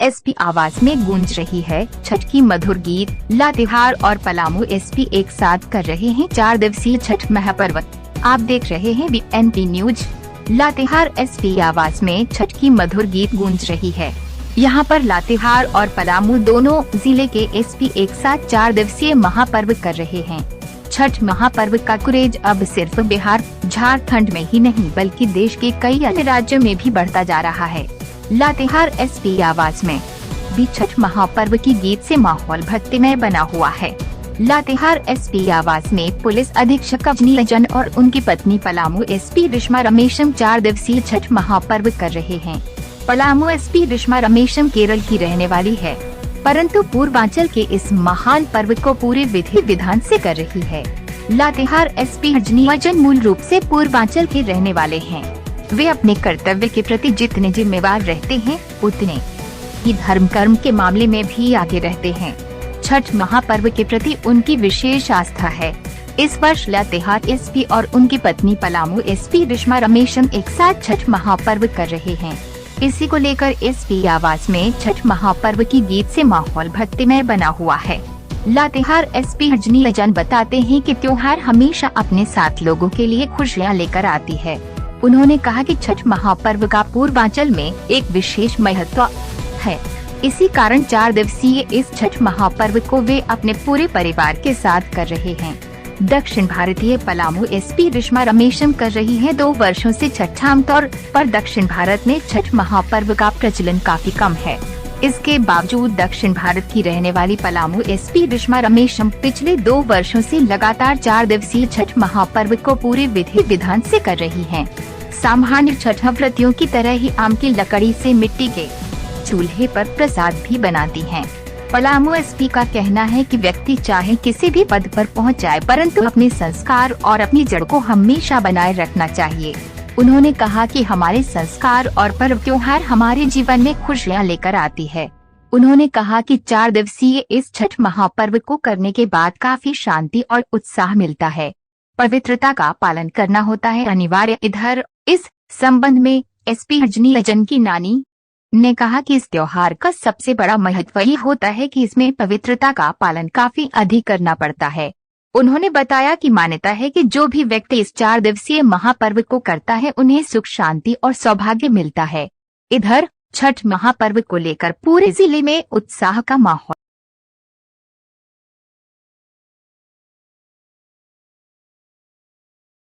SP आवाज में गूंज रही है छठ की मधुर गीत। लातेहार और पलामू एसपी एक साथ कर रहे हैं 4 दिवसीय छठ महापर्व। आप देख रहे हैं BNP न्यूज। लातेहार एसपी आवाज में छठ की मधुर गीत गूंज रही है। यहाँ पर लातेहार और पलामू दोनों जिले के एसपी एक साथ 4 दिवसीय महापर्व कर रहे हैं। छठ महापर्व का क्रेज अब सिर्फ बिहार झारखंड में ही नहीं बल्कि देश के कई अन्य राज्यों में भी बढ़ता जा रहा है। लातेहार एसपी आवाज में भी छठ महापर्व की गीत से माहौल भक्तिमय बना हुआ है। लातेहार एसपी आवाज में पुलिस अधीक्षक अजनी लजन और उनकी पत्नी पलामू एसपी रिश्मा रमेशम 4 दिवसीय छठ महापर्व कर रहे हैं। पलामू एसपी रिश्मा रमेशम केरल की रहने वाली है, परंतु पूर्वांचल के इस महान पर्व को पूरे विधि विधान से कर रही है। लातेहार एसपी अजनी लजन मूल रूप से पूर्वांचल के रहने वाले हैं। वे अपने कर्तव्य के प्रति जितने जिम्मेवार रहते हैं उतने ही धर्म कर्म के मामले में भी आगे रहते हैं। छठ महापर्व के प्रति उनकी विशेष आस्था है। इस वर्ष लातेहार एसपी और उनकी पत्नी पलामू एसपी रिश्मा रमेशम एक साथ छठ महापर्व कर रहे हैं। इसी को लेकर एसपी आवाज में छठ महापर्व की गीत से माहौल भक्तिमय बना हुआ है। लातेहार एसपी अजनी लजन बताते हैं कि त्योहार हमेशा अपने साथ लोगों के लिए खुशियां लेकर आती है। उन्होंने कहा कि छठ महापर्व का पूर्वांचल में एक विशेष महत्व है। इसी कारण 4 दिवसीय इस छठ महापर्व को वे अपने पूरे परिवार के साथ कर रहे हैं। दक्षिण भारतीय पलामू एसपी रिश्मा रमेशम कर रही है 2 वर्षों से छठ। आमतौर पर दक्षिण भारत में छठ महापर्व का प्रचलन काफी कम है। इसके बावजूद दक्षिण भारत की रहने वाली पलामू एसपी रिश्मा रमेशम पिछले 2 वर्षों से लगातार 4 दिवसीय छठ महापर्व को पूरे विधि विधान से कर रही हैं। सामान्य छठ व्रतियों की तरह ही आम की लकड़ी से मिट्टी के चूल्हे पर प्रसाद भी बनाती हैं। पलामू एसपी का कहना है कि व्यक्ति चाहे किसी भी पद पर पहुंच जाए, परंतु अपने संस्कार और अपनी जड़ को हमेशा बनाए रखना चाहिए। उन्होंने कहा कि हमारे संस्कार और पर्व त्योहार हमारे जीवन में खुशियां लेकर आती है। उन्होंने कहा कि 4 दिवसीय इस छठ महापर्व को करने के बाद काफी शांति और उत्साह मिलता है। पवित्रता का पालन करना होता है अनिवार्य। इधर इस संबंध में एसपी अजनी लजन की नानी ने कहा कि इस त्योहार का सबसे बड़ा महत्व ये होता है कि इसमें पवित्रता का पालन काफी अधिक करना पड़ता है। उन्होंने बताया कि मान्यता है कि जो भी व्यक्ति इस 4 दिवसीय महापर्व को करता है उन्हें सुख शांति और सौभाग्य मिलता है। इधर छठ महापर्व को लेकर पूरे जिले में उत्साह का माहौल